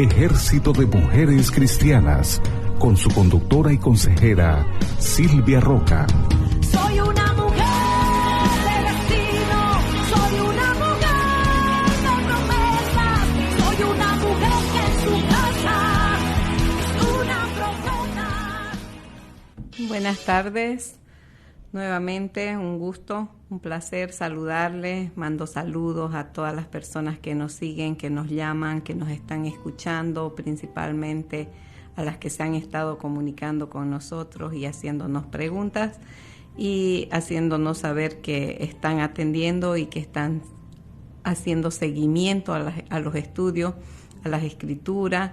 Ejército de Mujeres Cristianas, con su conductora y consejera, Silvia Roca. Soy una mujer de destino, soy una mujer de promesas, soy una mujer que en su casa es una profeta. Buenas tardes, nuevamente un gusto, un placer saludarles. Mando saludos a todas las personas que nos siguen, que nos llaman, que nos están escuchando, principalmente a las que se han estado comunicando con nosotros y haciéndonos preguntas y haciéndonos saber que están atendiendo y que están haciendo seguimiento a los estudios, a las escrituras,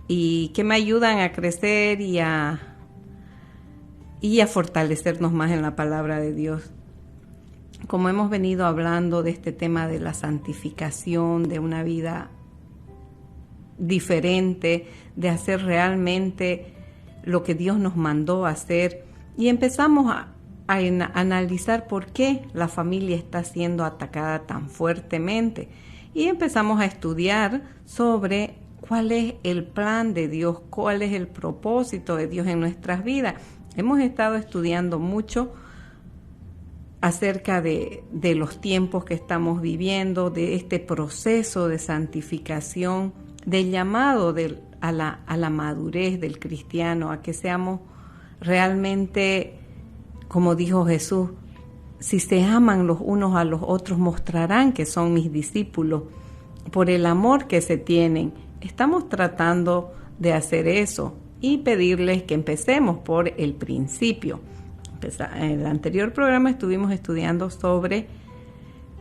y que me ayudan a crecer y a fortalecernos más en la palabra de Dios. Como hemos venido hablando de este tema de la santificación, de una vida diferente, de hacer realmente lo que Dios nos mandó a hacer, y empezamos a analizar por qué la familia está siendo atacada tan fuertemente, y empezamos a estudiar sobre cuál es el plan de Dios, cuál es el propósito de Dios en nuestras vidas. Hemos estado estudiando mucho acerca de los tiempos que estamos viviendo, de este proceso de santificación, del llamado a la madurez del cristiano, a que seamos realmente, como dijo Jesús, si se aman los unos a los otros, mostrarán que son mis discípulos por el amor que se tienen. Estamos tratando de hacer eso y pedirles que empecemos por el principio. En el anterior programa estuvimos estudiando sobre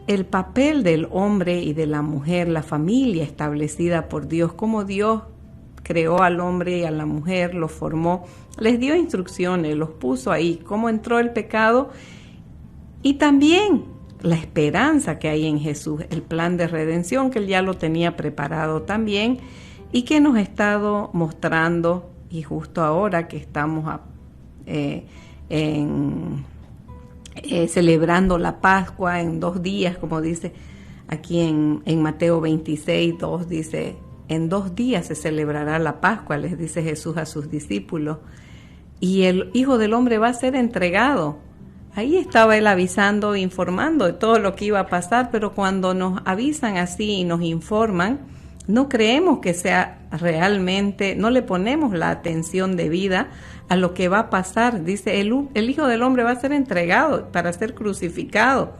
el papel del hombre y de la mujer, la familia establecida por Dios, cómo Dios creó al hombre y a la mujer, los formó, les dio instrucciones, los puso ahí, cómo entró el pecado, y también la esperanza que hay en Jesús, el plan de redención que Él ya lo tenía preparado también y que nos ha estado mostrando. Y justo ahora que estamos celebrando la Pascua en 2 días, como dice aquí en Mateo 26, 2, dice, en 2 días se celebrará la Pascua, les dice Jesús a sus discípulos, y el Hijo del Hombre va a ser entregado. Ahí estaba Él avisando, informando de todo lo que iba a pasar, pero cuando nos avisan así y nos informan, no creemos que sea realmente, no le ponemos la atención debida a lo que va a pasar. Dice, el Hijo del Hombre va a ser entregado para ser crucificado.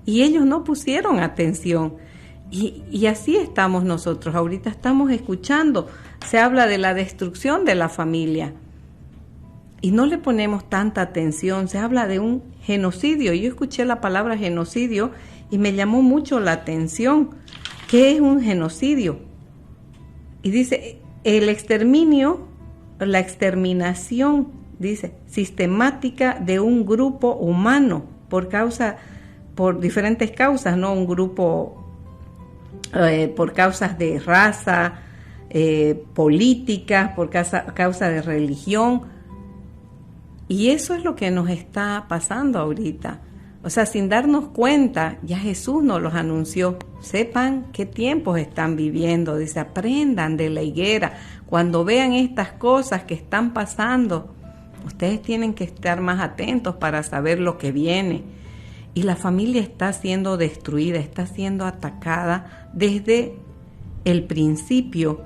Y ellos no pusieron atención. Y así estamos nosotros. Ahorita estamos escuchando. Se habla de la destrucción de la familia. Y no le ponemos tanta atención. Se habla de un genocidio. Yo escuché la palabra genocidio y me llamó mucho la atención. ¿Qué es un genocidio? Y dice, el exterminio, la exterminación, dice, sistemática de un grupo humano por diferentes causas, ¿no? Un grupo por causas de raza, políticas, por causa de religión. Y eso es lo que nos está pasando ahorita. O sea, sin darnos cuenta, ya Jesús nos los anunció. Sepan qué tiempos están viviendo. Dice, aprendan de la higuera. Cuando vean estas cosas que están pasando, ustedes tienen que estar más atentos para saber lo que viene. Y la familia está siendo destruida, está siendo atacada desde el principio.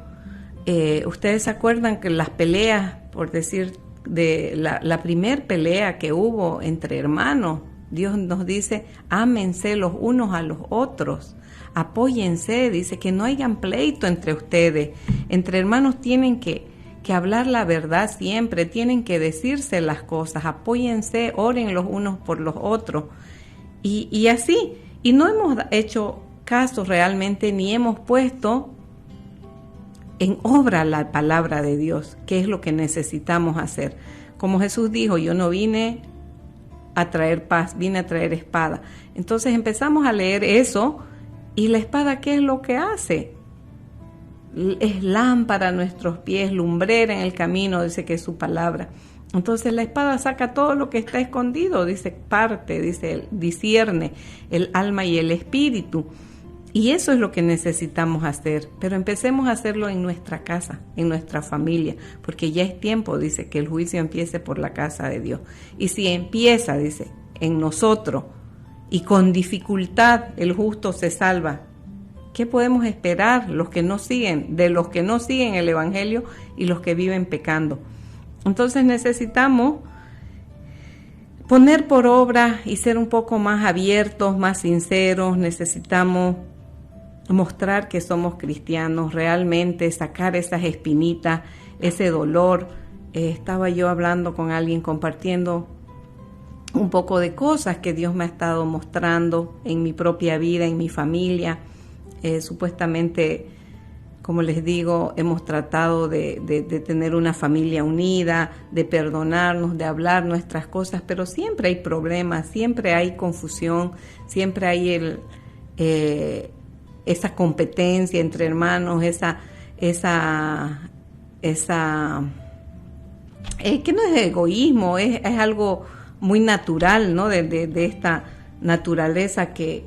Ustedes se acuerdan que las peleas, por decir, de la primer pelea que hubo entre hermanos, Dios nos dice, ámense los unos a los otros, apóyense, dice que no hayan pleito entre ustedes, entre hermanos tienen que hablar la verdad siempre, tienen que decirse las cosas, apóyense, oren los unos por los otros, y así, y no hemos hecho caso realmente, ni hemos puesto en obra la palabra de Dios, que es lo que necesitamos hacer. Como Jesús dijo, yo no vine a traer paz, vine a traer espada. Entonces empezamos a leer eso, y la espada, ¿qué es lo que hace? Es lámpara a nuestros pies, lumbrera en el camino, dice que es su palabra. Entonces la espada saca todo lo que está escondido, dice, parte, dice, discierne el alma y el espíritu. Y eso es lo que necesitamos hacer, pero empecemos a hacerlo en nuestra casa, en nuestra familia, porque ya es tiempo, dice, que el juicio empiece por la casa de Dios. Y si empieza, dice, en nosotros, y con dificultad el justo se salva, ¿qué podemos esperar los que no siguen, de los que no siguen el Evangelio y los que viven pecando? Entonces necesitamos poner por obra y ser un poco más abiertos, más sinceros. Necesitamos mostrar que somos cristianos, realmente sacar esas espinitas, ese dolor. Estaba yo hablando con alguien, compartiendo un poco de cosas que Dios me ha estado mostrando en mi propia vida, en mi familia. Supuestamente, como les digo, hemos tratado de tener una familia unida, de perdonarnos, de hablar nuestras cosas, pero siempre hay problemas, siempre hay confusión, siempre hay esa competencia entre hermanos, esa que no es egoísmo, es algo muy natural, ¿no? De esta naturaleza que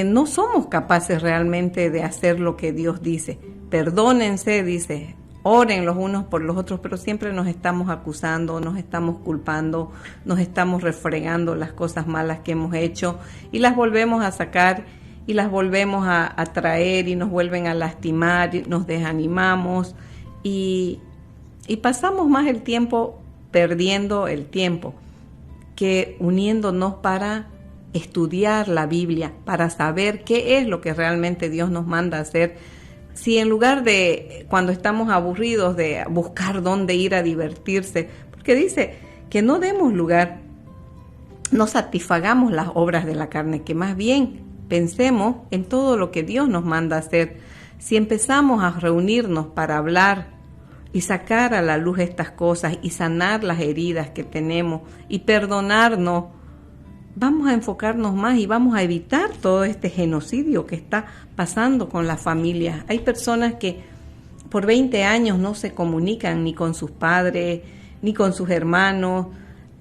no somos capaces realmente de hacer lo que Dios dice. Perdónense, dice, oren los unos por los otros, pero siempre nos estamos acusando, nos estamos culpando, nos estamos refregando las cosas malas que hemos hecho y las volvemos a sacar y las volvemos a traer y nos vuelven a lastimar, y nos desanimamos y pasamos más el tiempo perdiendo el tiempo que uniéndonos para estudiar la Biblia, para saber qué es lo que realmente Dios nos manda a hacer. Si en lugar de, cuando estamos aburridos, de buscar dónde ir a divertirse, porque dice que no demos lugar, no satisfagamos las obras de la carne, que más bien pensemos en todo lo que Dios nos manda a hacer. Si empezamos a reunirnos para hablar y sacar a la luz estas cosas y sanar las heridas que tenemos y perdonarnos, vamos a enfocarnos más y vamos a evitar todo este genocidio que está pasando con las familias. Hay personas que por 20 años no se comunican ni con sus padres, ni con sus hermanos.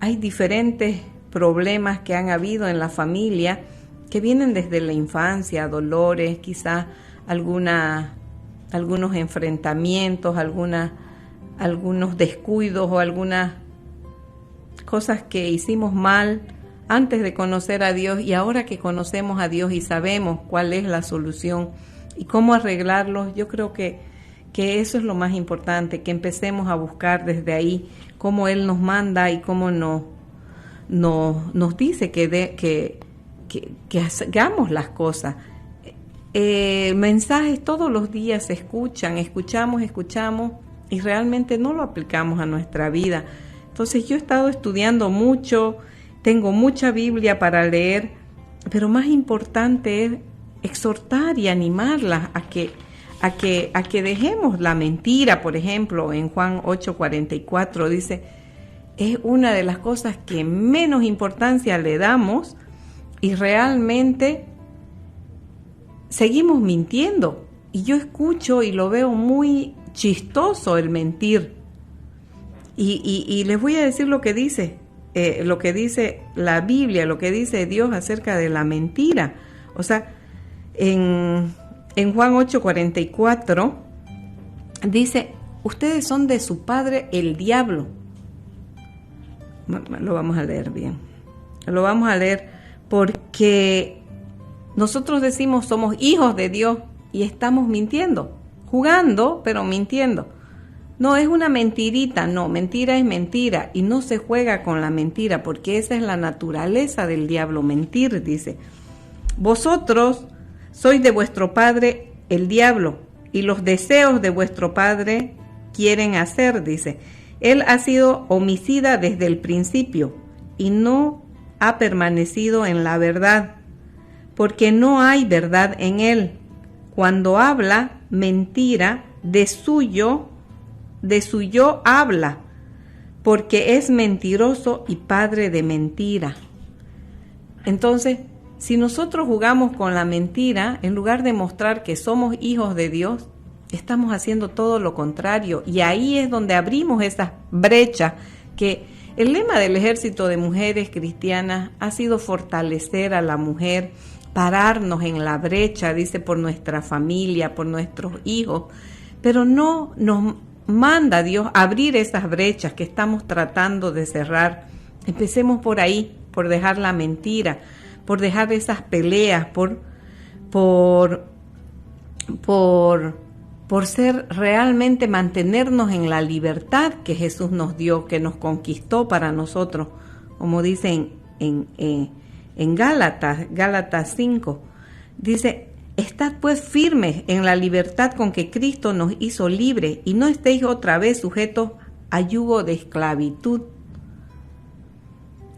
Hay diferentes problemas que han habido en la familia que vienen desde la infancia, dolores, quizás algunos enfrentamientos, algunos descuidos o algunas cosas que hicimos mal antes de conocer a Dios, y ahora que conocemos a Dios y sabemos cuál es la solución y cómo arreglarlos, yo creo que eso es lo más importante, que empecemos a buscar desde ahí cómo Él nos manda y cómo nos dice que hagamos las cosas. Mensajes todos los días se escuchamos y realmente no lo aplicamos a nuestra vida. Entonces yo he estado estudiando mucho, tengo mucha Biblia para leer, pero más importante es exhortar y animarlas a que dejemos la mentira. Por ejemplo, en Juan 8:44 dice, es una de las cosas que menos importancia le damos y realmente seguimos mintiendo. Y yo escucho y lo veo muy chistoso el mentir. Y les voy a decir lo que dice la Biblia, lo que dice Dios acerca de la mentira. O sea, en Juan 8:44 dice, ustedes son de su padre el diablo. Lo vamos a leer bien. Lo vamos a leer porque nosotros decimos somos hijos de Dios y estamos mintiendo, jugando, pero mintiendo. No es una mentirita, no, mentira es mentira y no se juega con la mentira porque esa es la naturaleza del diablo, mentir, dice. Vosotros sois de vuestro padre el diablo y los deseos de vuestro padre quieren hacer, dice. Él ha sido homicida desde el principio y no ha permanecido en la verdad, porque no hay verdad en él. Cuando habla mentira, de suyo habla, porque es mentiroso y padre de mentira. Entonces, si nosotros jugamos con la mentira, en lugar de mostrar que somos hijos de Dios, estamos haciendo todo lo contrario. Y ahí es donde abrimos esas brechas que el lema del Ejército de Mujeres Cristianas ha sido fortalecer a la mujer pararnos en la brecha, dice, por nuestra familia, por nuestros hijos, pero no nos manda Dios abrir esas brechas que estamos tratando de cerrar. Empecemos por ahí, por dejar la mentira, por dejar esas peleas, por ser realmente, mantenernos en la libertad que Jesús nos dio, que nos conquistó para nosotros, como dice en Gálatas 5, dice: estad pues firmes en la libertad con que Cristo nos hizo libres, y no estéis otra vez sujetos a yugo de esclavitud.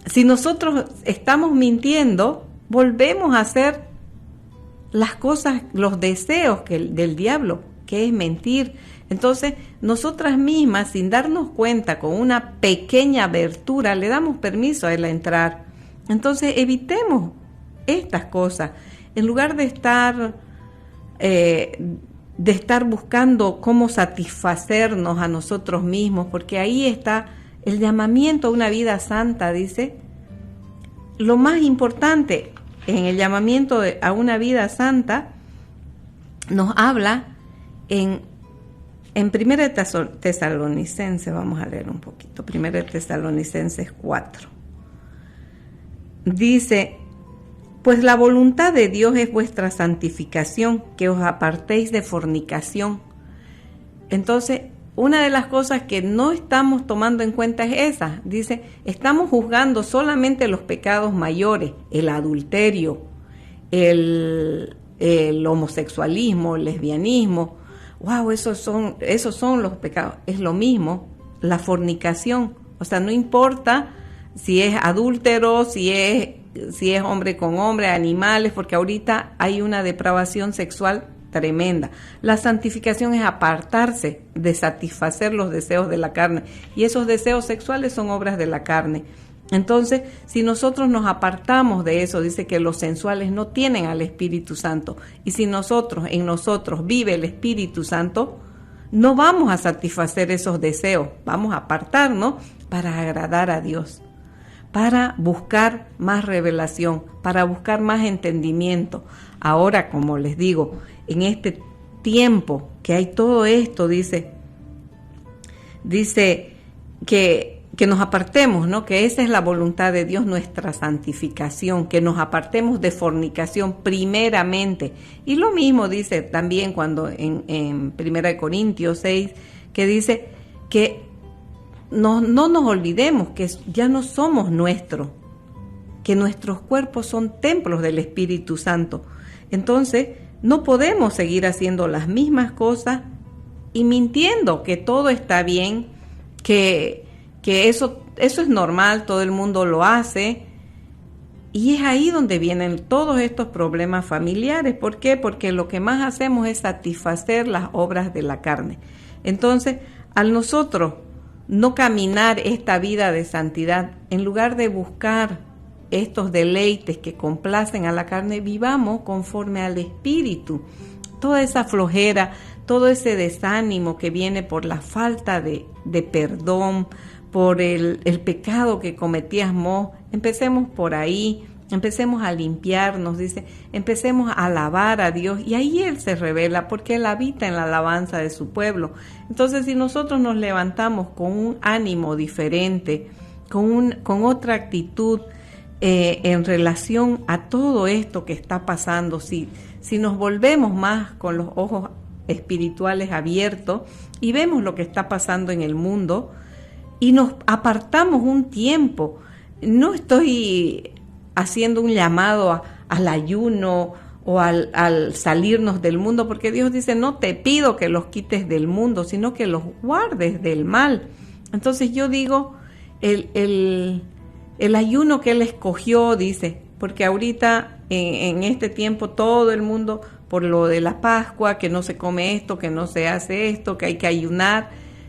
Si nosotros estamos mintiendo, volvemos a hacer las cosas, los deseos del diablo, que es mentir. Entonces, nosotras mismas, sin darnos cuenta, con una pequeña abertura, le damos permiso a él a entrar. Entonces, evitemos estas cosas. En lugar de estar buscando cómo satisfacernos a nosotros mismos, porque ahí está el llamamiento a una vida santa, dice. Lo más importante en el llamamiento a una vida santa nos habla en 1 Tesalonicenses, vamos a leer un poquito, 1 Tesalonicenses 4. Dice: pues la voluntad de Dios es vuestra santificación, que os apartéis de fornicación. Entonces, una de las cosas que no estamos tomando en cuenta es esa. Dice, estamos juzgando solamente los pecados mayores, el adulterio, el homosexualismo, el lesbianismo. Wow, esos son los pecados. Es lo mismo, la fornicación. O sea, no importa si es adúltero, si es hombre con hombre, animales, porque ahorita hay una depravación sexual tremenda. La santificación es apartarse de satisfacer los deseos de la carne, y esos deseos sexuales son obras de la carne. Entonces, si nosotros nos apartamos de eso, dice que los sensuales no tienen al Espíritu Santo, y si en nosotros vive el Espíritu Santo, no vamos a satisfacer esos deseos, vamos a apartarnos para agradar a Dios, para buscar más revelación, para buscar más entendimiento. Ahora, como les digo, en este tiempo que hay todo esto, dice que nos apartemos, ¿no? Que esa es la voluntad de Dios, nuestra santificación, que nos apartemos de fornicación primeramente. Y lo mismo dice también cuando en 1 Corintios 6, que dice que no nos olvidemos que ya no somos nuestros, que nuestros cuerpos son templos del Espíritu Santo. Entonces, no podemos seguir haciendo las mismas cosas y mintiendo que todo está bien, que eso es normal, todo el mundo lo hace. Y es ahí donde vienen todos estos problemas familiares. ¿Por qué? Porque lo que más hacemos es satisfacer las obras de la carne. Entonces, al nosotros no caminar esta vida de santidad, en lugar de buscar estos deleites que complacen a la carne, vivamos conforme al Espíritu. Toda esa flojera, todo ese desánimo que viene por la falta de perdón, por el pecado que cometíamos, empecemos por ahí, empecemos a limpiarnos, dice, empecemos a alabar a Dios, y ahí Él se revela, porque Él habita en la alabanza de su pueblo. Entonces, si nosotros nos levantamos con un ánimo diferente, con otra actitud, en relación a todo esto que está pasando, si nos volvemos más con los ojos espirituales abiertos y vemos lo que está pasando en el mundo y nos apartamos un tiempo, no estoy haciendo un llamado al ayuno o al salirnos del mundo, porque Dios dice, no te pido que los quites del mundo, sino que los guardes del mal. Entonces yo digo, el ayuno que Él escogió, dice, porque ahorita en este tiempo todo el mundo, por lo de la Pascua, que no se come esto, que no se hace esto, que hay que ayunar.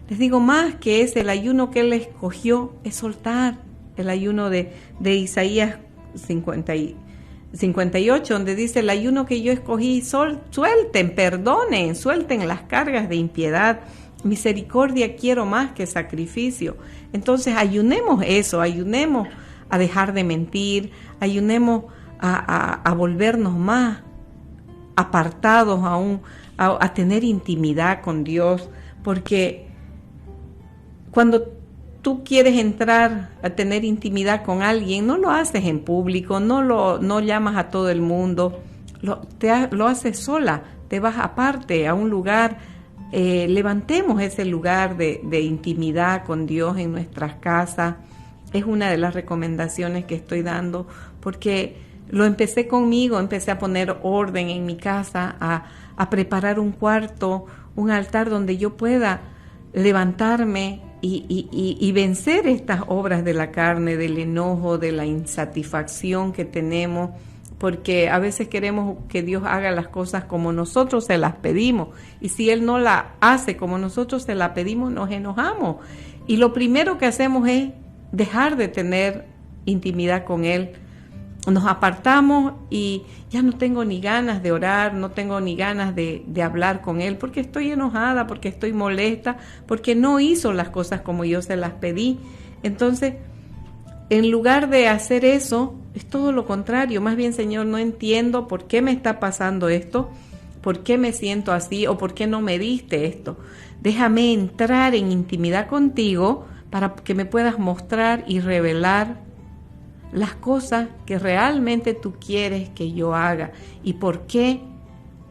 Les digo, más que el ayuno que Él escogió es soltar. El ayuno de Isaías 58, donde dice, el ayuno que yo escogí, suelten, perdonen, suelten las cargas de impiedad. Misericordia quiero más que sacrificio. Entonces ayunemos eso, ayunemos a dejar de mentir, ayunemos a volvernos más apartados aún, a tener intimidad con Dios, porque cuando tú quieres entrar a tener intimidad con alguien, no lo haces en público, no llamas a todo el mundo, lo haces sola, te vas aparte a un lugar. Levantemos ese lugar de intimidad con Dios en nuestras casas. Es una de las recomendaciones que estoy dando, porque lo empecé conmigo, empecé a poner orden en mi casa, a preparar un cuarto, un altar donde yo pueda levantarme y vencer estas obras de la carne, del enojo, de la insatisfacción que tenemos, porque a veces queremos que Dios haga las cosas como nosotros se las pedimos, y si Él no la hace como nosotros se la pedimos, nos enojamos, y lo primero que hacemos es dejar de tener intimidad con Él. Nos apartamos y ya no tengo ni ganas de orar, no tengo ni ganas de hablar con Él, porque estoy enojada, porque estoy molesta, porque no hizo las cosas como yo se las pedí. Entonces, en lugar de hacer eso, es todo lo contrario. Más bien, Señor, no entiendo por qué me está pasando esto, por qué me siento así o por qué no me diste esto. Déjame entrar en intimidad contigo para que me puedas mostrar y revelar las cosas que realmente tú quieres que yo haga y por qué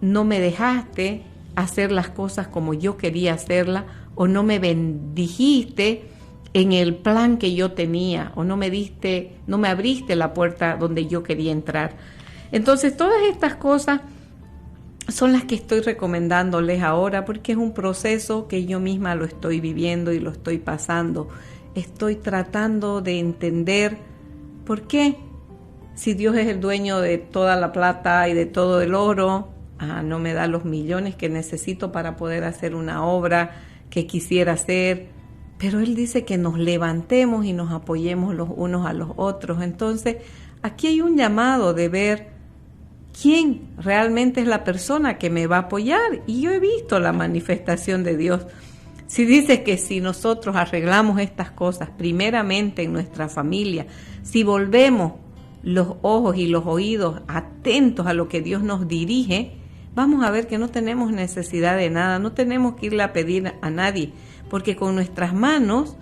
no me dejaste hacer las cosas como yo quería hacerlas, o no me bendijiste en el plan que yo tenía, o no me abriste la puerta donde yo quería entrar. Entonces, todas estas cosas son las que estoy recomendándoles ahora, porque es un proceso que yo misma lo estoy viviendo y lo estoy pasando. Estoy tratando de entender por qué, si Dios es el dueño de toda la plata y de todo el oro, no me da los millones que necesito para poder hacer una obra que quisiera hacer. Pero Él dice que nos levantemos y nos apoyemos los unos a los otros. Entonces, aquí hay un llamado de ver quién realmente es la persona que me va a apoyar. Y yo he visto la manifestación de Dios. Si dice que si nosotros arreglamos estas cosas primeramente en nuestra familia, si volvemos los ojos y los oídos atentos a lo que Dios nos dirige, vamos a ver que no tenemos necesidad de nada, no tenemos que irle a pedir a nadie, porque con nuestras manos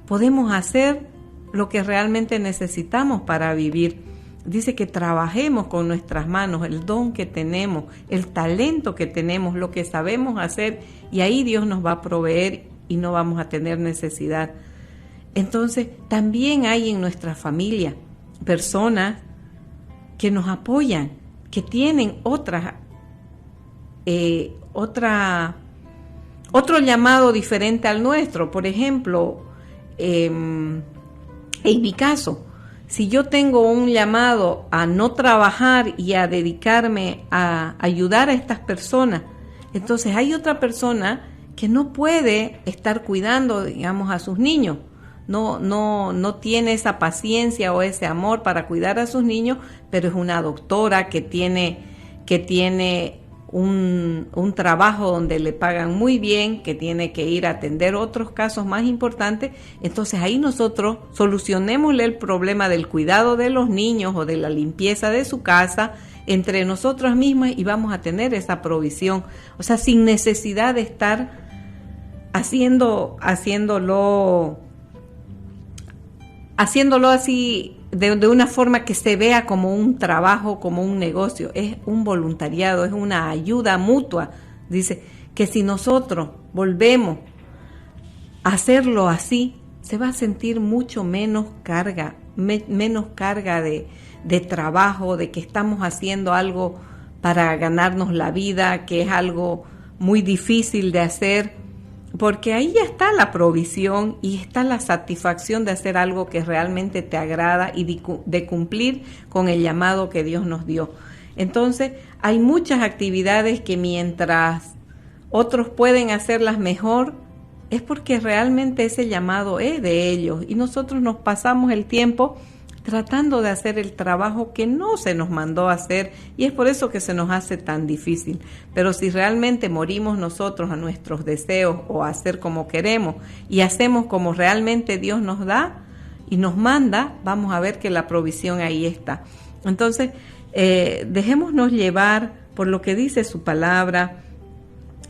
podemos hacer lo que realmente necesitamos para vivir. Dice que trabajemos con nuestras manos, el don que tenemos, el talento que tenemos, lo que sabemos hacer, y ahí Dios nos va a proveer y no vamos a tener necesidad. Entonces, también hay en nuestra familia personas que nos apoyan, que tienen otro llamado diferente al nuestro. Por ejemplo, en mi caso, si yo tengo un llamado a no trabajar y a dedicarme a ayudar a estas personas, entonces hay otra persona que no puede estar cuidando, digamos, a sus niños. No tiene esa paciencia o ese amor para cuidar a sus niños, pero es una doctora que tiene un trabajo donde le pagan muy bien, que tiene que ir a atender otros casos más importantes. Entonces ahí nosotros solucionémosle el problema del cuidado de los niños o de la limpieza de su casa entre nosotras mismas y vamos a tener esa provisión. O sea, sin necesidad de estar haciéndolo así de una forma que se vea como un trabajo, como un negocio. Es un voluntariado, es una ayuda mutua. Dice que si nosotros volvemos a hacerlo así, se va a sentir mucho menos carga, menos carga de trabajo, de que estamos haciendo algo para ganarnos la vida, que es algo muy difícil de hacer. Porque ahí ya está la provisión y está la satisfacción de hacer algo que realmente te agrada y de cumplir con el llamado que Dios nos dio. Entonces, hay muchas actividades que mientras otros pueden hacerlas mejor, es porque realmente ese llamado es de ellos. Y nosotros nos pasamos el tiempo tratando de hacer el trabajo que no se nos mandó a hacer, y es por eso que se nos hace tan difícil. Pero si realmente morimos nosotros a nuestros deseos o a hacer como queremos y hacemos como realmente Dios nos da y nos manda, vamos a ver que la provisión ahí está. Entonces, dejémonos llevar por lo que dice su palabra.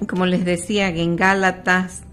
Como les decía, en Gálatas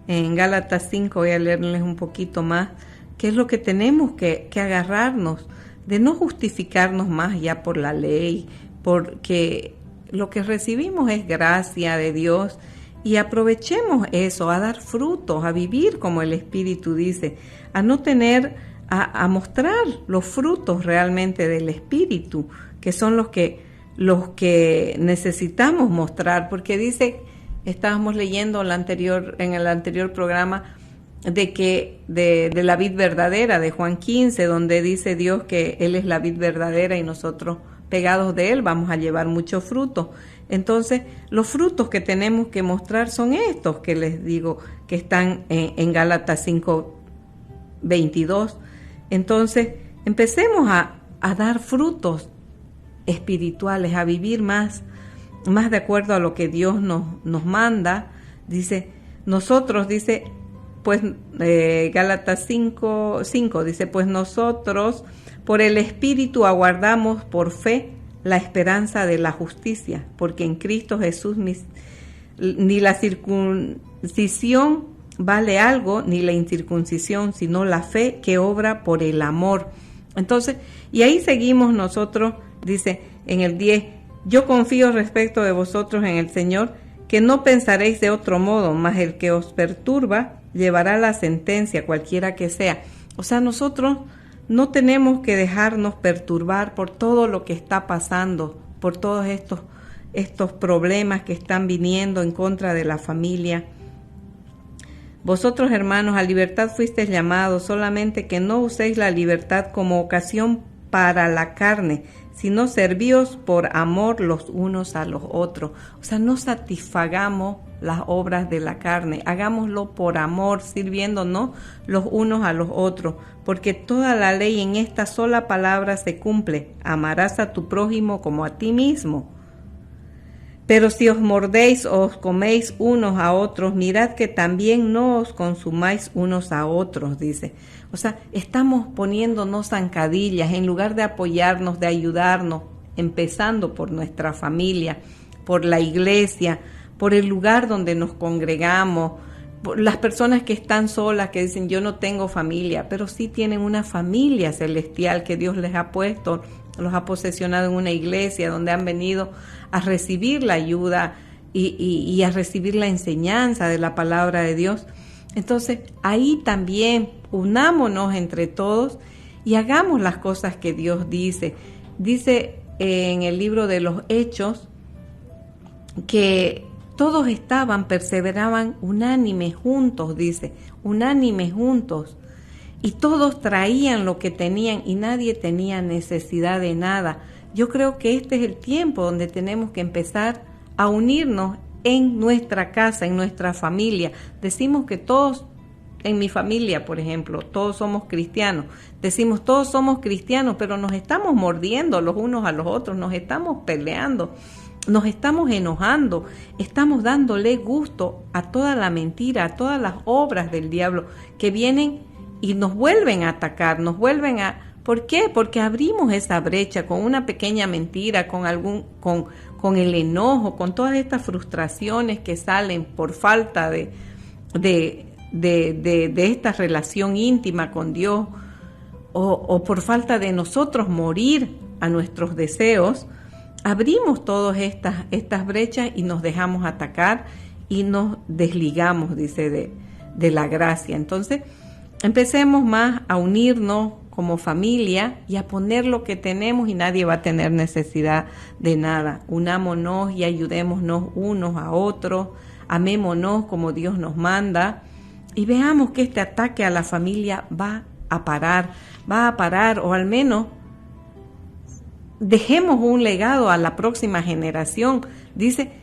5, voy a leerles un poquito más, que es lo que tenemos que agarrarnos, de no justificarnos más ya por la ley, porque lo que recibimos es gracia de Dios, y aprovechemos eso, a dar frutos, a vivir como el Espíritu dice, a no tener, a mostrar los frutos realmente del Espíritu, que son los que necesitamos mostrar, porque dice, estábamos leyendo en el anterior programa, de la vid verdadera, de Juan 15, donde dice Dios que Él es la vid verdadera y nosotros pegados de Él vamos a llevar mucho fruto. Entonces, los frutos que tenemos que mostrar son estos que les digo, que están en Gálatas 5:22. Entonces, empecemos a dar frutos espirituales, a vivir más de acuerdo a lo que Dios nos manda. Dice, nosotros, dice, pues Gálatas 5:5 dice, pues nosotros por el Espíritu aguardamos por fe la esperanza de la justicia, porque en Cristo Jesús ni la circuncisión vale algo, ni la incircuncisión, sino la fe que obra por el amor. Entonces, y ahí seguimos nosotros, dice en el 10, yo confío respecto de vosotros en el Señor, que no pensaréis de otro modo, mas el que os perturba llevará la sentencia, cualquiera que sea. O sea, nosotros no tenemos que dejarnos perturbar por todo lo que está pasando, por todos estos problemas que están viniendo en contra de la familia. Vosotros, hermanos, a libertad fuisteis llamados, solamente que no uséis la libertad como ocasión para la carne, sino servíos por amor los unos a los otros. O sea, no satisfagamos las obras de la carne, hagámoslo por amor, sirviéndonos los unos a los otros, porque toda la ley en esta sola palabra se cumple: amarás a tu prójimo como a ti mismo. Pero si os mordéis o os coméis unos a otros, mirad que también no os consumáis unos a otros, dice. O sea, estamos poniéndonos zancadillas en lugar de apoyarnos, de ayudarnos, empezando por nuestra familia, por la iglesia, por el lugar donde nos congregamos, por las personas que están solas, que dicen yo no tengo familia, pero sí tienen una familia celestial que Dios les ha puesto, los ha posesionado en una iglesia donde han venido a recibir la ayuda y a recibir la enseñanza de la palabra de Dios. Entonces, ahí también unámonos entre todos y hagamos las cosas que Dios dice. Dice en el libro de los Hechos que todos perseveraban unánimes juntos, dice, unánimes juntos. Y todos traían lo que tenían y nadie tenía necesidad de nada. Yo creo que este es el tiempo donde tenemos que empezar a unirnos en nuestra casa, en nuestra familia. Decimos que todos, en mi familia, por ejemplo, todos somos cristianos. Decimos todos somos cristianos, pero nos estamos mordiendo los unos a los otros, nos estamos peleando, nos estamos enojando, estamos dándole gusto a toda la mentira, a todas las obras del diablo que vienen y nos vuelven a atacar, ¿por qué? Porque abrimos esa brecha con una pequeña mentira, con el enojo, con todas estas frustraciones que salen por falta de esta relación íntima con Dios, o por falta de nosotros morir a nuestros deseos. Abrimos todas estas brechas y nos dejamos atacar y nos desligamos, dice, de la gracia. Entonces, empecemos más a unirnos como familia y a poner lo que tenemos y nadie va a tener necesidad de nada. Unámonos y ayudémonos unos a otros, amémonos como Dios nos manda y veamos que este ataque a la familia va a parar, o al menos dejemos un legado a la próxima generación. Dice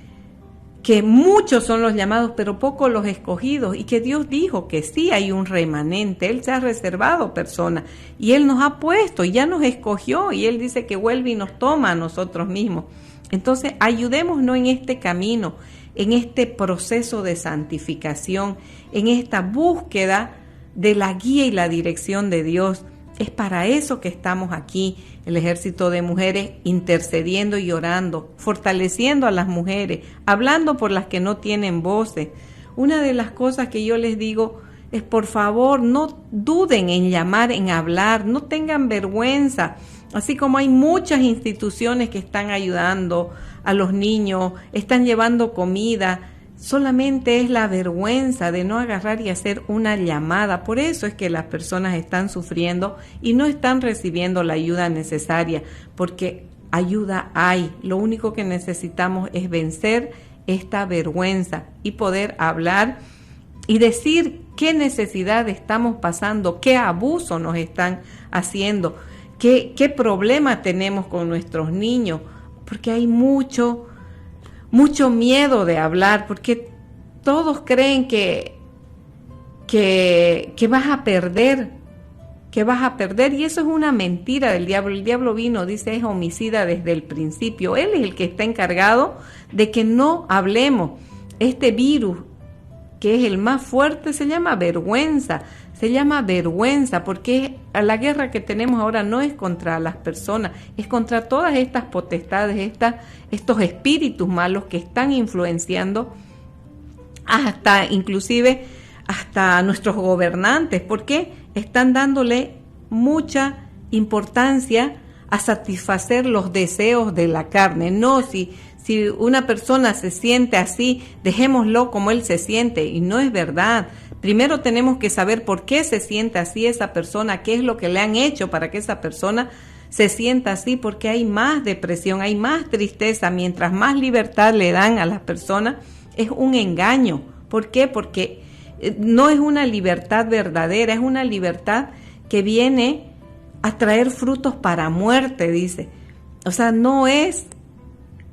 que muchos son los llamados, pero pocos los escogidos, y que Dios dijo que sí hay un remanente. Él se ha reservado personas y Él nos ha puesto y ya nos escogió, y Él dice que vuelve y nos toma a nosotros mismos. Entonces, ayudémonos en este camino, en este proceso de santificación, en esta búsqueda de la guía y la dirección de Dios. Es para eso que estamos aquí, el Ejército de Mujeres, intercediendo y orando, fortaleciendo a las mujeres, hablando por las que no tienen voces. Una de las cosas que yo les digo es, por favor, no duden en llamar, en hablar, no tengan vergüenza. Así como hay muchas instituciones que están ayudando a los niños, están llevando comida, solamente es la vergüenza de no agarrar y hacer una llamada. Por eso es que las personas están sufriendo y no están recibiendo la ayuda necesaria, porque ayuda hay. Lo único que necesitamos es vencer esta vergüenza y poder hablar y decir qué necesidad estamos pasando, qué abuso nos están haciendo, qué problema tenemos con nuestros niños, porque hay mucho miedo de hablar, porque todos creen que vas a perder, y eso es una mentira del diablo. El diablo vino, dice, es homicida desde el principio. Él es el que está encargado de que no hablemos. Este virus, que es el más fuerte, se llama vergüenza, porque la guerra que tenemos ahora no es contra las personas, es contra todas estas potestades, estos espíritus malos que están influenciando inclusive hasta nuestros gobernantes, porque están dándole mucha importancia a satisfacer los deseos de la carne. No, si una persona se siente así, dejémoslo como él se siente, y no es verdad. Primero tenemos que saber por qué se siente así esa persona, qué es lo que le han hecho para que esa persona se sienta así, porque hay más depresión, hay más tristeza. Mientras más libertad le dan a las personas, es un engaño. ¿Por qué? Porque no es una libertad verdadera, es una libertad que viene a traer frutos para muerte, dice. O sea, no es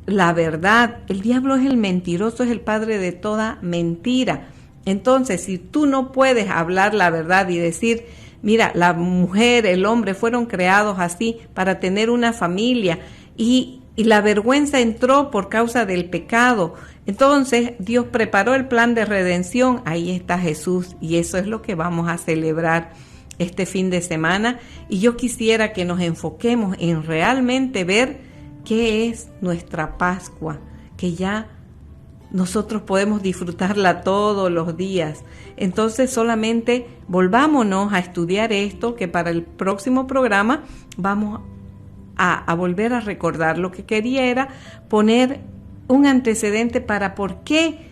la verdad. El diablo es el mentiroso, es el padre de toda mentira. Entonces, si tú no puedes hablar la verdad y decir, mira, la mujer, el hombre fueron creados así para tener una familia, y la vergüenza entró por causa del pecado. Entonces, Dios preparó el plan de redención. Ahí está Jesús, y eso es lo que vamos a celebrar este fin de semana. Y yo quisiera que nos enfoquemos en realmente ver qué es nuestra Pascua, que ya nosotros podemos disfrutarla todos los días. Entonces, solamente volvámonos a estudiar esto, que para el próximo programa vamos a volver a recordar. Lo que quería era poner un antecedente para por qué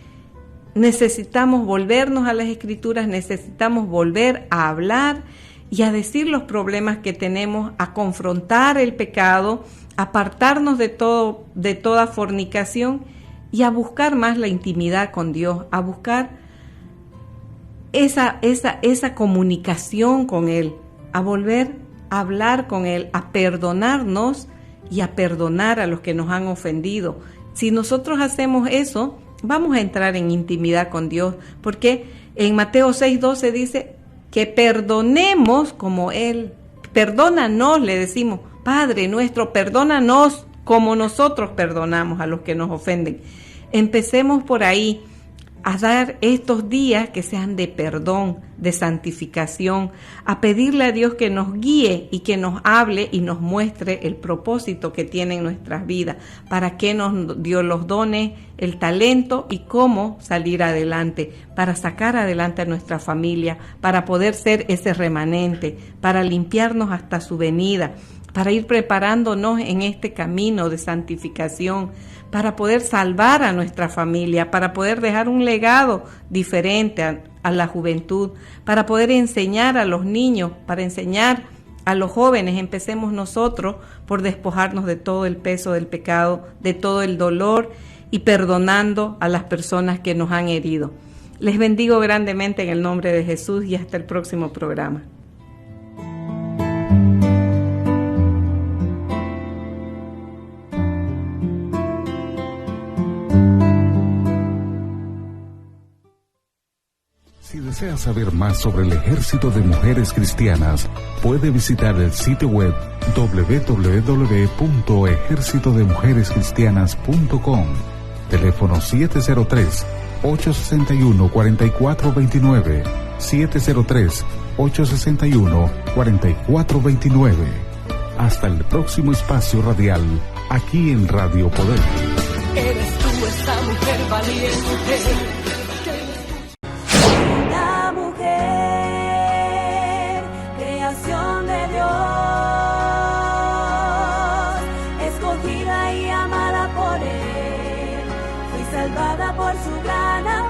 necesitamos volvernos a las Escrituras, necesitamos volver a hablar y a decir los problemas que tenemos, a confrontar el pecado, apartarnos de toda fornicación y a buscar más la intimidad con Dios, a buscar esa comunicación con Él, a volver a hablar con Él, a perdonarnos y a perdonar a los que nos han ofendido. Si nosotros hacemos eso, vamos a entrar en intimidad con Dios, porque en Mateo 6:12 dice que perdonemos como Él. Perdónanos, le decimos, Padre nuestro, perdónanos como nosotros perdonamos a los que nos ofenden. Empecemos por ahí, a dar estos días que sean de perdón, de santificación, a pedirle a Dios que nos guíe y que nos hable y nos muestre el propósito que tiene en nuestras vidas, para que Dios los done el talento y cómo salir adelante, para sacar adelante a nuestra familia, para poder ser ese remanente, para limpiarnos hasta su venida, para ir preparándonos en este camino de santificación, para poder salvar a nuestra familia, para poder dejar un legado diferente a la juventud, para poder enseñar a los niños, para enseñar a los jóvenes. Empecemos nosotros por despojarnos de todo el peso del pecado, de todo el dolor, y perdonando a las personas que nos han herido. Les bendigo grandemente en el nombre de Jesús, y hasta el próximo programa. Si desea saber más sobre el Ejército de Mujeres Cristianas, puede visitar el sitio web www.ejercitodemujerescristianas.com. Teléfono 703-861-4429, 861-4429. Hasta el próximo espacio radial, aquí en Radio Poder. Eres tú esa mujer valiente. La mujer, creación de Dios, escogida y amada por Él, fui salvada por su gran amor.